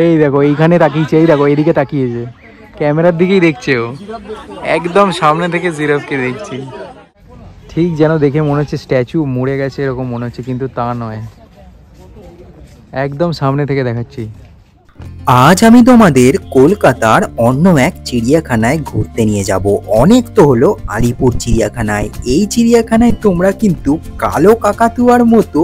এই দেখো এইখানে তাকিয়েছে, এই দেখো এইদিকে তাকিয়েছে, ক্যামেরার দিকেই দেখছে ও, একদম সামনে থেকে জিরাফকে দেখছি। ঠিক যেন দেখে মনে হচ্ছে স্ট্যাচু মরে গেছে এরকম মনে হচ্ছে, কিন্তু তা নয়, একদম সামনে থেকে দেখাচ্ছি। আজ আমি তোমাদের কলকাতার অন্য এক চিড়িয়াখানায় ঘুরতে নিয়ে যাব। অনেক তো হলো আলিপুর চিড়িয়াখানায়। এই চিড়িয়াখানায় তোমরা কিন্তু কালো কাকাতুয়ার মতো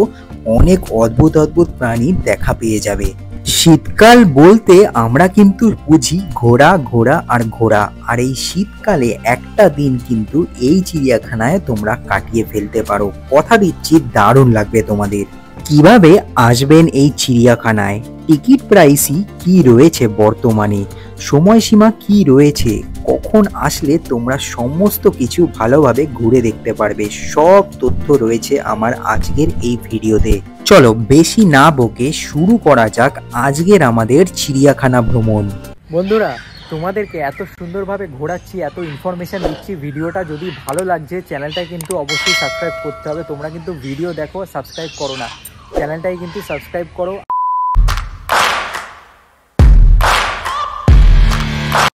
অনেক অদ্ভুত অদ্ভুত প্রাণীর দেখা পেয়ে যাবে। শীতকাল বলতে আমরা কিন্তু বুঝি ঘোড়া ঘোড়া আর ঘোড়া, আর এই শীতকালে একটা দিন কিন্তু এই চিড়িয়াখানায় তোমরা কাটিয়ে ফেলতে পারো। কথা দিচ্ছি দারুণ লাগবে তোমাদের। কিভাবে আসবেন এই চিড়িয়াখানায়, টিকিট প্রাইসই কি রয়েছে বর্তমানে, সময়সীমা কি রয়েছে, কখন আসলে তোমরা সমস্ত কিছু ভালোভাবে ঘুরে দেখতে পারবে, সব তথ্য রয়েছে আমার আজকের এই ভিডিওতে। চলো বেশি না বকে শুরু করা যাক আজকের আমাদের চিড়িয়াখানা ভ্রমণ। বন্ধুরা, তোমাদেরকে এত সুন্দরভাবে ঘোরাচ্ছি, এত ইনফরমেশান দিচ্ছি, ভিডিওটা যদি ভালো লাগছে চ্যানেলটা কিন্তু অবশ্যই সাবস্ক্রাইব করতে হবে। তোমরা কিন্তু ভিডিও দেখো, সাবস্ক্রাইব করো না, চ্যানেলটাই কিন্তু সাবস্ক্রাইব করো।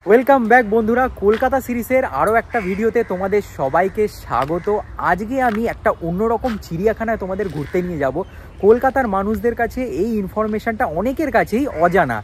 ওয়েলকাম ব্যাক বন্ধুরা, কলকাতা সিরিজের আরও একটা ভিডিওতে তোমাদের সবাইকে স্বাগত। আজকে আমি একটা অন্যরকম চিড়িয়াখানায় তোমাদের ঘুরতে নিয়ে যাব। কলকাতার মানুষদের কাছে এই ইনফরমেশানটা অনেকের কাছেই অজানা।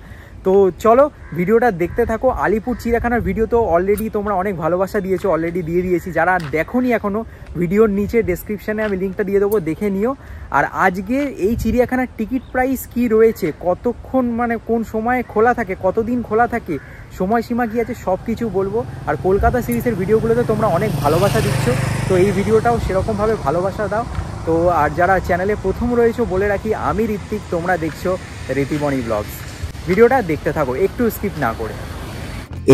তো চলো ভিডিওটা দেখতে থাকো। আলিপুর চিড়িয়াখানার ভিডিও তো অলরেডি তোমরা অনেক ভালোবাসা দিয়েছো, অলরেডি দিয়ে দিয়েছি। যারা দেখোনি এখনও, ভিডিওর নিচে ডেসক্রিপশানে আমি লিঙ্কটা দিয়ে দেবো, দেখে নিও। আর আজকে এই চিড়িয়াখানার টিকিট প্রাইস কি রয়েছে, কতক্ষণ মানে কোন সময়ে খোলা থাকে, কতদিন খোলা থাকে, সময়সীমা কী আছে, সব কিছু বলবো। আর কলকাতা সিরিজের ভিডিওগুলোতে তোমরা অনেক ভালোবাসা দিচ্ছ, তো এই ভিডিওটাও সেরকমভাবে ভালোবাসা দাও। তো আর যারা চ্যানেলে প্রথম রয়েছে বলে রাখি, আমি ঋত্বিক, তোমরা দেখছো ঋতিমণি ব্লগস। ভিডিওটা দেখতে থাকো একটু স্কিপ না করে।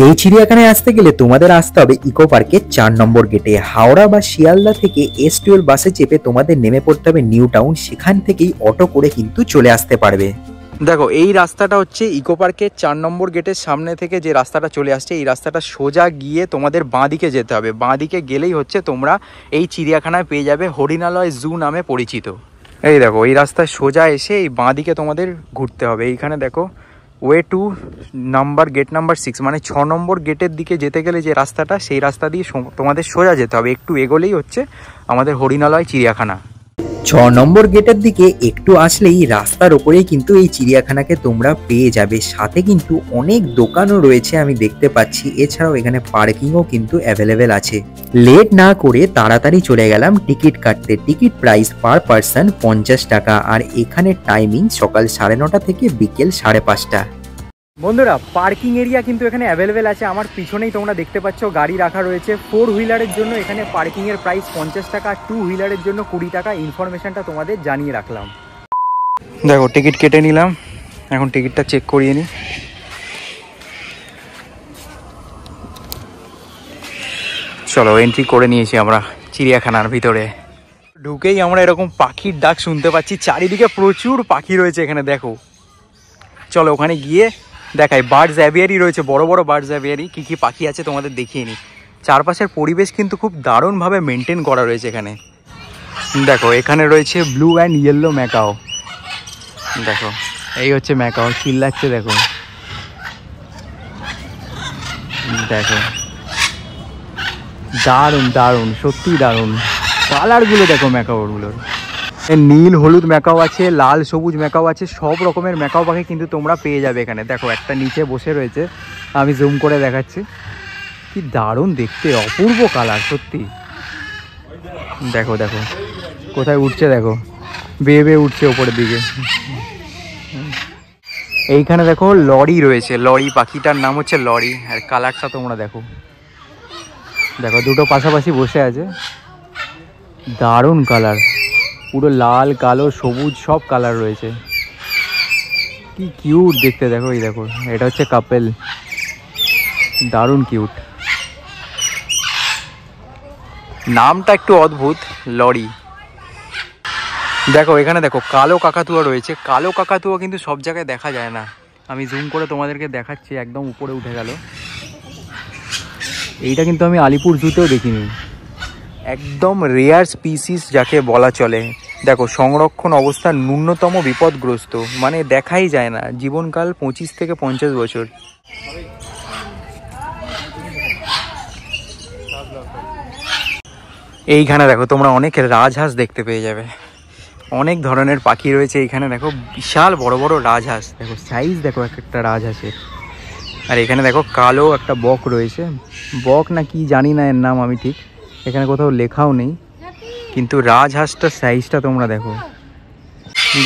এই চিড়িয়াখানায় আসতে গেলে তোমাদের আসতে হবে ইকো পার্কের 4 নম্বর গেটে। হাওড়া বা শিয়ালদা থেকে S12 বাসে চেপে তোমাদের নেমে পড়তে হবে নিউ টাউন, সেখান থেকেই অটো করে কিন্তু চলে আসতে পারবে। দেখো এই রাস্তাটা হচ্ছে ইকো পার্কের 4 নম্বর গেটের সামনে থেকে যে রাস্তাটা চলে আসছে, এই রাস্তাটা সোজা গিয়ে তোমাদের বাঁদিকে যেতে হবে। বাঁদিকে গেলেই হচ্ছে তোমরা এই চিড়িয়াখানায় পেয়ে যাবে হরিণালয় জু নামে পরিচিত। এই দেখো এই রাস্তায় সোজা এসে এই বাঁদিকে তোমাদের ঘুরতে হবে। এইখানে দেখো way to number gate number 6, মানে 6 নম্বর গেটের দিকে যেতে গেলে যে রাস্তাটা, সেই রাস্তা দিয়ে তোমাদের সোজা যেতে হবে। একটু এগোলেই হচ্ছে আমাদের হরিণালয় চিড়িয়াখানা। 6 নম্বর গেটের দিকে একটু আসলেই রাস্তার ওপরেই কিন্তু এই চিড়িয়াখানাকে তোমরা পেয়ে যাবে। সাথে কিন্তু অনেক দোকানও রয়েছে আমি দেখতে পাচ্ছি। এছাড়াও এখানে পার্কিংও কিন্তু অ্যাভেলেবেল আছে। লেট না করে তাড়াতাড়ি চলে গেলাম টিকিট কাটতে। টিকিট প্রাইস পার পার্সন 50 টাকা, আর এখানে টাইমিং সকাল 9:30 থেকে বিকেল 5:30। বন্ধুরা, পার্কিং এরিয়া কিন্তু এখানে অ্যাভেলেবেল আছে। আমার পিছনেই তোমরা দেখতে পাচ্ছ গাড়ি রাখা রয়েছে। 4 হুইলারের জন্য এখানে পার্কিংয়ের প্রাইস 50 টাকা, 2 হুইলারের জন্য 20 টাকা। ইনফরমেশনটা তোমাদের জানিয়ে রাখলাম। দেখো টিকিট কেটে নিলাম, এখন টিকিটটা চেক করিয়ে নিই। চলো এন্ট্রি করে নিয়েছি আমরা চিড়িয়াখানার ভিতরে। ঢুকেই আমরা এরকম পাখির ডাক শুনতে পাচ্ছি, চারিদিকে প্রচুর পাখি রয়েছে এখানে দেখো। চলো ওখানে গিয়ে দেখাই। বার্ডস অ্যাভিয়ারি রয়েছে, বড় বড় বার্ডস অ্যাভিয়ারি। কী কী পাখি আছে তোমাদের দেখিয়ে নিই। চারপাশের পরিবেশ কিন্তু খুব দারুণভাবে মেনটেন করা রয়েছে এখানে। দেখো এখানে রয়েছে ব্লু অ্যান্ড ইয়েলো ম্যাকাও। দেখো এই হচ্ছে ম্যাকাও, চিল্লাচ্ছে দেখো। দেখো দারুণ দারুণ, সত্যিই দারুণ কালারগুলো দেখো ম্যাকাওগুলোর। নীল হলুদ ম্যাকাও আছে, লাল সবুজ ম্যাকাও আছে, সব রকমের ম্যাকাও পাখি কিন্তু তোমরা পেয়ে যাবে এখানে। দেখো একটা নিচে বসে রয়েছে, আমি জুম করে দেখাচ্ছি, কি দারুণ দেখতে, অপূর্ব কালার সত্যি। দেখো দেখো কোথায় উঠছে, দেখো বেয়ে বেয়ে উঠছে ওপরের দিকে। এইখানে দেখো লরি রয়েছে, লরি পাখিটার নাম হচ্ছে লরি। আর কালারটা তোমরা দেখো, দেখো দুটো পাশাপাশি বসে আছে, দারুণ কালার, পুরো লাল কালো সবুজ সব কালার রয়েছে, কি কিউট দেখতে। দেখো এই দেখো, এটা হচ্ছে কাপেল, দারুণ কিউট। নামটা একটু অদ্ভুত, লরি। দেখো এখানে দেখো কালো কাকাতুয়া রয়েছে। কালো কাকাতুয়া কিন্তু সব জায়গায় দেখা যায় না, আমি জুম করে তোমাদেরকে দেখাচ্ছি, একদম উপরে উঠে গেল। এইটা কিন্তু আমি আলিপুর জুতেও দেখিনি, একদম রেয়ার স্পিসিস যাকে বলা চলে। দেখো সংরক্ষণ অবস্থা ন্যূনতম বিপদগ্রস্ত, মানে দেখাই যায় না, জীবনকাল 25 থেকে 50 বছর। এইখানে দেখো তোমরা অনেক রাজহাঁস দেখতে পেয়ে যাবে, অনেক ধরনের পাখি রয়েছে এইখানে। দেখো বিশাল বড় বড় রাজহাঁস, দেখো সাইজ দেখো এক একটা রাজহাঁসের। আর এখানে দেখো কালো একটা বক রয়েছে, বক না কি জানি না এর নাম আমি ঠিক, এখানে কোথাও লেখাও নেই, কিন্তু রাজহাঁসটার সাইজটা তোমরা দেখো।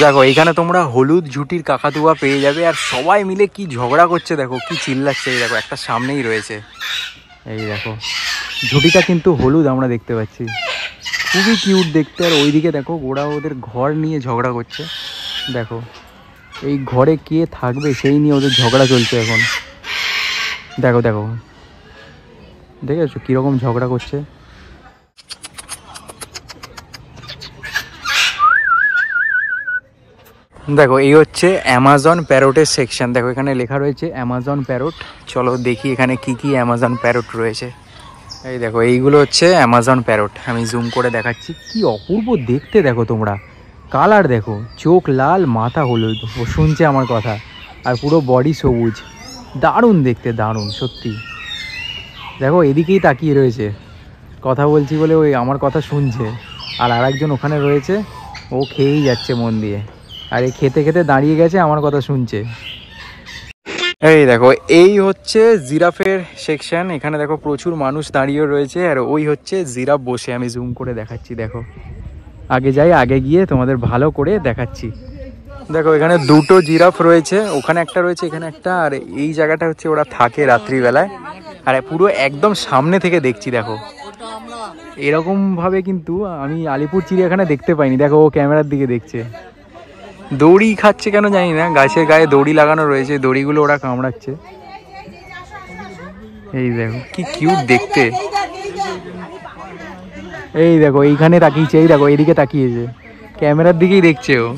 দেখো এইখানে তোমরা হলুদ ঝুটির কাকাতুয়া পেয়ে যাবে, আর সবাই মিলে কি ঝগড়া করছে দেখো, কি চিল্লাচ্ছে। এই দেখো একটা সামনেই রয়েছে, এই দেখো ঝুটিটা কিন্তু হলুদ আমরা দেখতে পাচ্ছি, খুবই কিউট দেখতে। আর ওইদিকে দেখো ওরা ওদের ঘর নিয়ে ঝগড়া করছে, দেখো এই ঘরে কে থাকবে সেই নিয়ে ওদের ঝগড়া চলছে এখন। দেখো দেখো দেখেছো কীরকম ঝগড়া করছে। দেখো এই হচ্ছে অ্যামাজন প্যারোটের সেকশন, দেখো এখানে লেখা রয়েছে অ্যামাজন প্যারোট। চলো দেখি এখানে কি কি অ্যামাজন প্যারোট রয়েছে। এই দেখো এইগুলো হচ্ছে অ্যামাজন প্যারোট, আমি জুম করে দেখাচ্ছি, কি অপূর্ব দেখতে দেখো তোমরা। কালার দেখো, চোখ লাল, মাথা হলুদ, ও শুনছে আমার কথা, আর পুরো বডি সবুজ, দারুণ দেখতে, দারুণ সত্যি। দেখো এদিকেই তাকিয়ে রয়েছে, কথা বলছি বলে ওই আমার কথা শুনছে। আর আরেকজন ওখানে রয়েছে, ও খেয়েই যাচ্ছে মন দিয়ে, আর এই খেতে খেতে দাঁড়িয়ে গেছে আমার কথা শুনছে। এই দেখো এই হচ্ছে জিরাফের সেকশন, এখানে দেখো প্রচুর মানুষ দাঁড়িয়ে রয়েছে, আর ওই হচ্ছে জিরাফ বসে, আমি জুম করে দেখাচ্ছি। দেখো আগে যাই, আগে গিয়ে তোমাদের ভালো করে দেখাচ্ছি। দেখো এখানে দুটো জিরাফ রয়েছে, ওখানে একটা রয়েছে, এখানে একটা, আর এই জায়গাটা হচ্ছে ওরা থাকে রাত্রিবেলায়। আর পুরো একদম সামনে থেকে দেখছি, দেখো এরকম ভাবে কিন্তু আমি আলিপুর চিড়িয়াখানা দেখতে পাইনি। দেখো ও ক্যামেরার দিকে দেখছে, দড়ি খাচ্ছে কেন জানি না, গাছের গায়ে দড়ি লাগানো রয়েছে, দড়িগুলো ওরা কামড়াচ্ছে। এই দেখো কি কিউট দেখতে। এই দেখো এইখানে তাকিয়েছে, এই দেখো এইদিকে তাকিয়েছে, ক্যামেরার দিকেই দেখছে ও,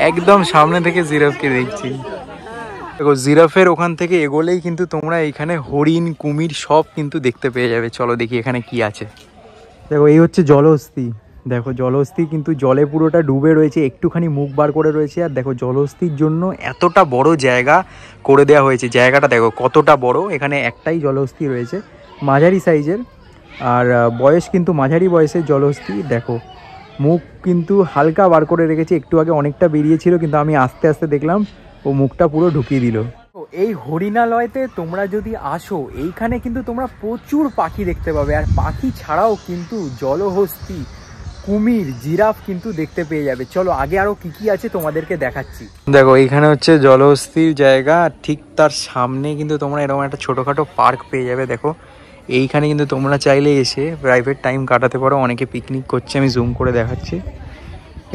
একদম সামনে থেকে জিরাফকে দেখছি। দেখো জিরাফের ওখান থেকে এগোলেই কিন্তু তোমরা এইখানে হরিণ, কুমির সব কিন্তু দেখতে পেয়ে যাবে। চলো দেখি এখানে কি আছে। দেখো এই হচ্ছে জলহস্তী, দেখো জলহস্তী কিন্তু জলে পুরোটা ডুবে রয়েছে, একটুখানি মুখ বার করে রয়েছে। আর দেখো জলহস্তির জন্য এতটা বড় জায়গা করে দেওয়া হয়েছে, জায়গাটা দেখো কতটা বড়। এখানে একটাই জলহস্তী রয়েছে, মাঝারি সাইজের, আর বয়স কিন্তু মাঝারি বয়সের জলহস্তী। দেখো মুখ কিন্তু হালকা বার করে রেখেছে, একটু আগে অনেকটা বেরিয়েছিল, কিন্তু আমি আস্তে আস্তে দেখলাম ও মুখটা পুরো ঢুকিয়ে দিল। এই হরিণালয়তে তোমরা যদি আসো, এইখানে কিন্তু তোমরা প্রচুর পাখি দেখতে পাবে, আর পাখি ছাড়াও কিন্তু জলহস্তী, কুমির, জিরাফ কিন্তু দেখতে পেয়ে যাবে। চলো আগে আরো কি কি আছে তোমাদেরকে দেখাচ্ছি। দেখো এইখানে হচ্ছে জলহস্তির জায়গা, ঠিক তার সামনে কিন্তু তোমরা এরকম একটা ছোটখাটো পার্ক পেয়ে যাবে। দেখো এইখানে কিন্তু তোমরা চাইলে এসে প্রাইভেট টাইম কাটাতে পারো, অনেকে পিকনিক করছে, আমি জুম করে দেখাচ্ছি।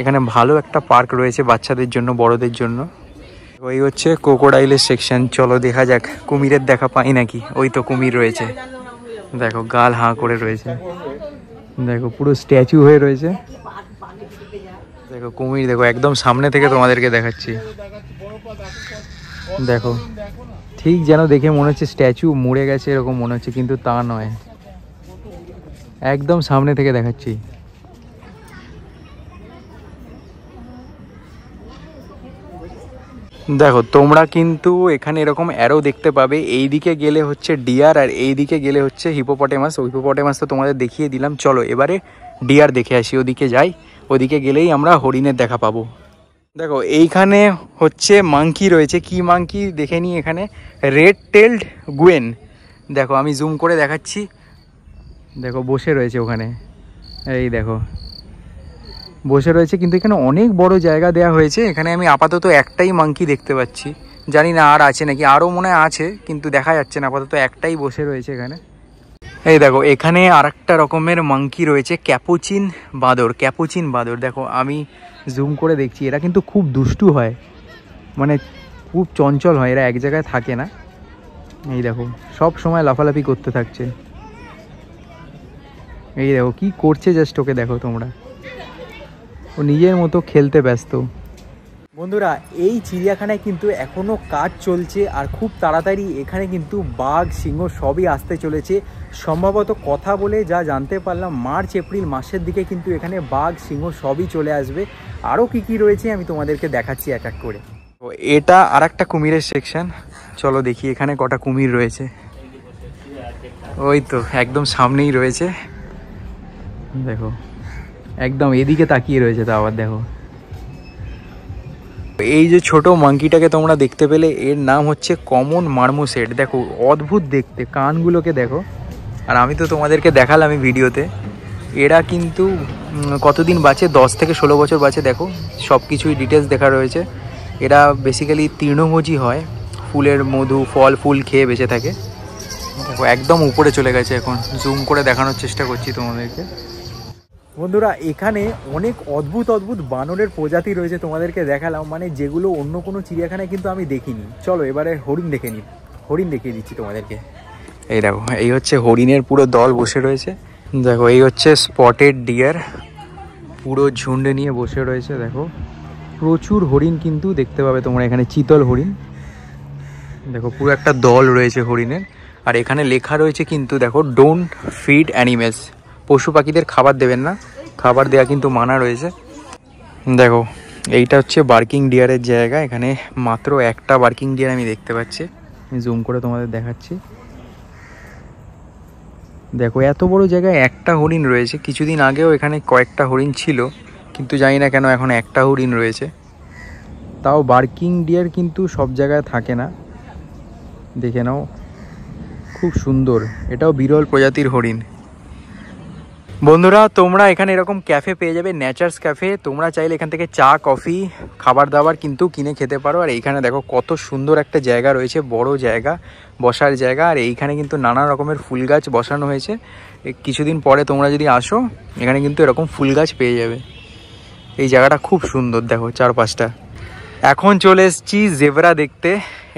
এখানে ভালো একটা পার্ক রয়েছে বাচ্চাদের জন্য, বড়দের জন্য। ওই হচ্ছে ক্রোকোডাইলের সেকশন, চলো দেখা যাক কুমিরের দেখা পাই নাকি। ওই তো কুমির রয়েছে, দেখো গাল হাঁ করে রয়েছে, দেখো পুরো স্ট্যাচু হয়ে রয়েছে। দেখো কুমির, দেখো একদম সামনে থেকে তোমাদেরকে দেখাচ্ছি। দেখো ঠিক যেন দেখে মনে হচ্ছে স্ট্যাচু মরে গেছে এরকম মনে হচ্ছে, কিন্তু তা নয়, একদম সামনে থেকে দেখাচ্ছি। দেখো তোমরা কিন্তু এখানে এরকম অ্যারো দেখতে পাবে, এই দিকে গেলে হচ্ছে ডিয়ার, আর এই দিকে গেলে হচ্ছে হিপোপটেমাস। হিপোপটেমাস তো তোমাদের দেখিয়ে দিলাম, চলো এবারে ডিয়ার দেখে আসি। ওদিকে যাই, ওদিকে গেলেই আমরা হরিণের দেখা পাবো। দেখো এইখানে হচ্ছে মাংকি রয়েছে, কি মাংকি দেখে নিই। এখানে রেড টেলড গুয়েন, দেখো আমি জুম করে দেখাচ্ছি। দেখো বসে রয়েছে ওখানে, এই দেখো বসে রয়েছে, কিন্তু এখানে অনেক বড় জায়গা দেওয়া হয়েছে। এখানে আমি আপাতত একটাই মাংকি দেখতে পাচ্ছি, জানি না আর আছে নাকি, আরও মনে হয় আছে কিন্তু দেখা যাচ্ছে না, আপাতত একটাই বসে রয়েছে এখানে। এই দেখো এখানে আরেকটা রকমের মাংকি রয়েছে, ক্যাপুচিন বাঁদর। ক্যাপুচিন বাঁদর দেখো আমি জুম করে দেখছি, এরা কিন্তু খুব দুষ্টু হয়, মানে খুব চঞ্চল হয়, এরা এক জায়গায় থাকে না। এই দেখো সব সময় লাফালাফি করতে থাকছে। এই দেখো কি করছে, জাস্ট ওকে দেখো তোমরা, ও নিজের মতো খেলতে ব্যস্ত। বন্ধুরা এই চিড়িয়াখানায় কিন্তু এখনও কাজ চলছে আর খুব তাড়াতাড়ি এখানে কিন্তু বাঘ সিংহ সবই আসতে চলেছে। সম্ভবত কথা বলে যা জানতে পারলাম মার্চ এপ্রিল মাসের দিকে কিন্তু এখানে বাঘ সিংহ সবই চলে আসবে। আরও কি কি রয়েছে আমি তোমাদেরকে দেখাচ্ছি এক এক করে। এটা আর একটা কুমিরের সেকশন, চলো দেখি এখানে কটা কুমির রয়েছে। ওই তো একদম সামনেই রয়েছে, দেখো একদম এদিকে তাকিয়ে রয়েছে। তো আবার দেখো এই যে ছোট মাঙ্কিটাকে তোমরা দেখতে পেলে, এর নাম হচ্ছে কমন মার্মোসেট। দেখো অদ্ভুত দেখতে, কানগুলোকে দেখো। আর আমি তো তোমাদেরকে দেখালাম এই ভিডিওতে, এরা কিন্তু কতদিন বাঁচে, 10 থেকে 16 বছর বাঁচে। দেখো সব কিছুই ডিটেলস দেখা রয়েছে। এরা বেসিক্যালি তৃণভোজী হয়, ফুলের মধু ফল ফুল খেয়ে বেঁচে থাকে। দেখো একদম উপরে চলে গেছে, এখন জুম করে দেখানোর চেষ্টা করছি তোমাদেরকে। বন্ধুরা এখানে অনেক অদ্ভুত অদ্ভুত বানরের প্রজাতি রয়েছে, তোমাদেরকে দেখালাম, মানে যেগুলো অন্য কোনো চিড়িয়াখানায় কিন্তু আমি দেখিনি। চলো এবারে হরিণ দেখে নিই, হরিণ দেখিয়ে দিচ্ছি তোমাদেরকে। এই দেখো এই হচ্ছে হরিণের পুরো দল বসে রয়েছে। দেখো এই হচ্ছে স্পটেড ডিয়ার, পুরো ঝুন্ড নিয়ে বসে রয়েছে। দেখো প্রচুর হরিণ কিন্তু দেখতে পাবে তোমরা এখানে, চিতল হরিণ। দেখো পুরো একটা দল রয়েছে হরিণের। আর এখানে লেখা রয়েছে কিন্তু, দেখো ডোন্ট ফিড অ্যানিমেলস, পশু পাখিদের খাবার দেবেন না, খাবার দেওয়া কিন্তু মানা রয়েছে। দেখো এইটা হচ্ছে বার্কিং ডিয়ারের জায়গা, এখানে মাত্র একটা বার্কিং ডিয়ার আমি দেখতে পাচ্ছি। আমি জুম করে তোমাদের দেখাচ্ছি। দেখো এত বড় জায়গায় একটা হরিণ রয়েছে। কিছুদিন আগেও এখানে কয়েকটা হরিণ ছিল, কিন্তু জানি না কেন এখন একটা হরিণ রয়েছে। তাও বার্কিং ডিয়ার কিন্তু সব জায়গায় থাকে না, দেখে নাও খুব সুন্দর। এটাও বিরল প্রজাতির হরিণ। বন্ধুরা তোমরা এখানে এরকম ক্যাফে পেয়ে যাবে, নেচার্স ক্যাফে। তোমরা চাইলে এখান থেকে চা কফি খাবার দাবার কিন্তু কিনে খেতে পারো। আর এইখানে দেখো কত সুন্দর একটা জায়গা রয়েছে, বড় জায়গা, বসার জায়গা। আর এইখানে কিন্তু নানা রকমের ফুল গাছ বসানো হয়েছে। কিছুদিন পরে তোমরা যদি আসো এখানে কিন্তু এরকম ফুল গাছ পেয়ে যাবে। এই জায়গাটা খুব সুন্দর, দেখো চারপাশটা। এখন চলে এসেছি জেব্রা দেখতে।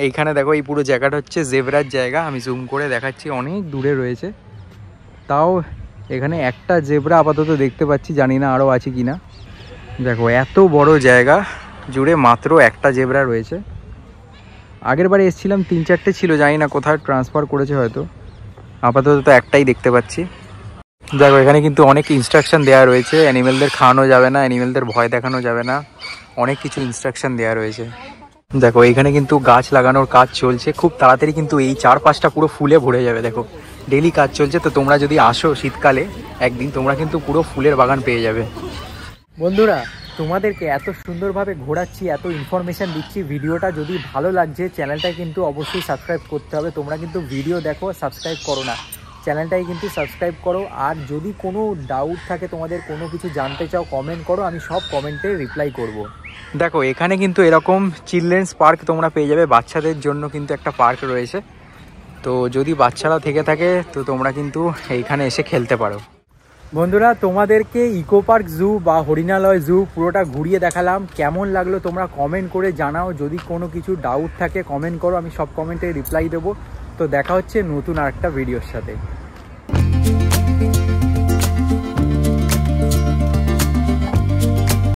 এইখানে দেখো এই পুরো জায়গাটা হচ্ছে জেব্রার জায়গা। আমি জুম করে দেখাচ্ছি, অনেক দূরে রয়েছে। তাও এখানে একটা জেব্রা আপাতত দেখতে পাচ্ছি, জানি না আরও আছে কি না। দেখো এত বড় জায়গা জুড়ে মাত্র একটা জেব্রা রয়েছে। আগের বারে এসেছিলাম 3-4টে ছিল, জানি না কোথায় ট্রান্সফার করেছে হয়তো। আপাতত তো একটাই দেখতে পাচ্ছি। দেখো এখানে কিন্তু অনেক ইনস্ট্রাকশন দেওয়া রয়েছে, অ্যানিমেলদের খাওয়ানো যাবে না, অ্যানিমেলদের ভয় দেখানো যাবে না, অনেক কিছু ইনস্ট্রাকশন দেওয়া রয়েছে। দেখো এখানে কিন্তু গাছ লাগানোর কাজ চলছে, খুব তাড়াতাড়ি কিন্তু এই চারপাশটা পুরো ফুলে ভরে যাবে। দেখো ডেলি কাজ চলছে। তো তোমরা যদি আসো শীতকালে একদিন, তোমরা কিন্তু পুরো ফুলের বাগান পেয়ে যাবে। বন্ধুরা তোমাদেরকে এত সুন্দরভাবে ঘোরাচ্ছি, এত ইনফরমেশান দিচ্ছি, ভিডিওটা যদি ভালো লাগছে চ্যানেলটা কিন্তু অবশ্যই সাবস্ক্রাইব করতে হবে। তোমরা কিন্তু ভিডিও দেখো, সাবস্ক্রাইব করো না, চ্যানেলটাই কিন্তু সাবস্ক্রাইব করো। আর যদি কোনো ডাউট থাকে, তোমাদের কোনো কিছু জানতে চাও, কমেন্ট করো, আমি সব কমেন্টে রিপ্লাই করব। দেখো এখানে কিন্তু এরকম চিলড্রেন্স পার্ক তোমরা পেয়ে যাবে, বাচ্চাদের জন্য কিন্তু একটা পার্ক রয়েছে। তো যদি বাচ্চারা থেকে থাকে তো তোমরা কিন্তু এইখানে এসে খেলতে পারো। বন্ধুরা তোমাদেরকে ইকো পার্ক জু বা হরিণালয় জু পুরোটা ঘুরিয়ে দেখালাম, কেমন লাগলো তোমরা কমেন্ট করে জানাও। যদি কোনো কিছু ডাউট থাকে কমেন্ট করো, আমি সব কমেন্টে রিপ্লাই দেবো। তো দেখা হচ্ছে নতুন আরেকটা ভিডিওর সাথে।